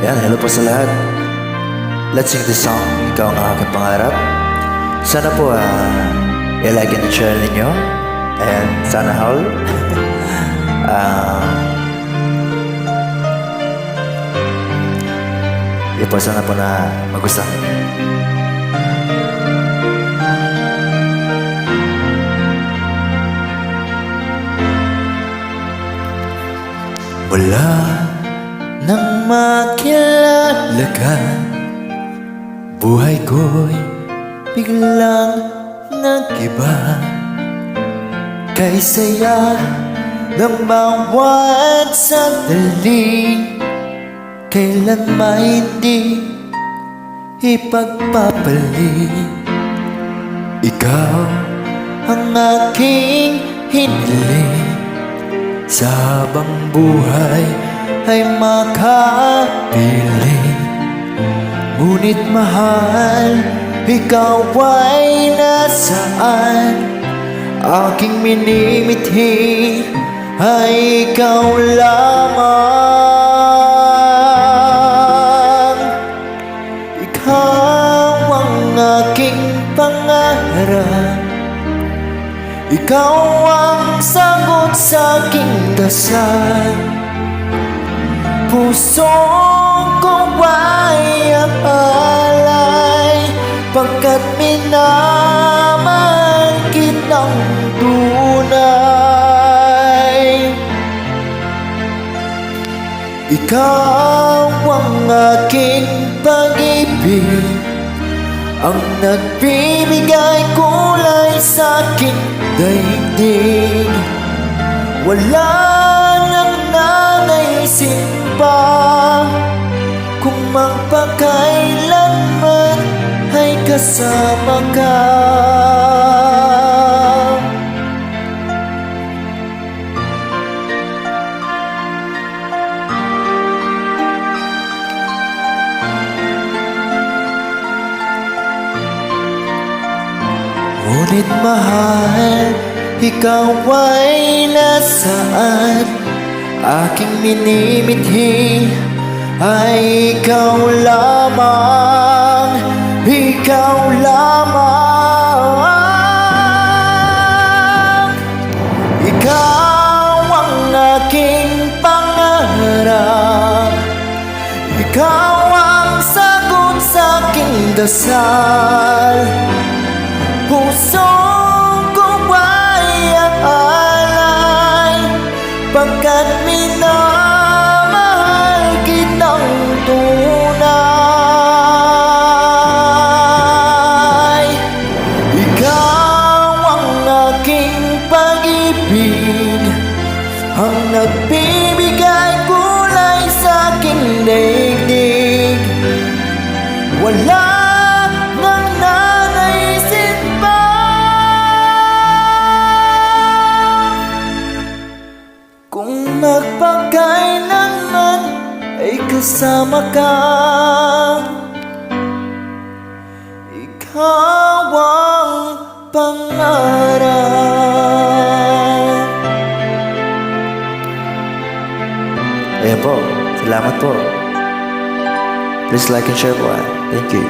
Ayan, hello po sa lahat. Let's sing this song, Ikaw ang Aking Pangarap. Sana po, i-like and share ninyo. And sana all. Yun po, sana po na magustuhan ninyo. Wala nang makilala ka, buhay ko'y biglang nag-iba. Kay saya ng bawat sandali, kailan may hindi ipagpapalit. Ikaw ang aking hiniling, sa habang buhay ay makapiling. Ngunit mahal, ikaw ay nasaan? Aking minimithi ay ikaw lamang. Ikaw ang aking pangarap, ikaw ang sagot sa aking dasal. Puso ko ay alay, pagkat minamahal kitang tunay. Ikaw ang aking pag-ibig, ang nagbibigay kulay sa aking daigdig. Wala nang nanaisin pa kung magpakailanman ay kasama ka. Ngunit mahal, ikaw ay nasaan? Aking minimithi ay ikaw lamang. Ikaw lamang. Ikaw ang aking pangarap, ikaw ang sagot sa aking dasal. Puso ko ay alay, pagkat minamahal kitang tunay. Ikaw ang aking pag-ibig, ang nagbibigay kulay sa aking daigdig. Wala magpakailanman ay kasama ka. Ikaw ang pangarap. Ayan po, salamat po. Please like and share po. Thank you.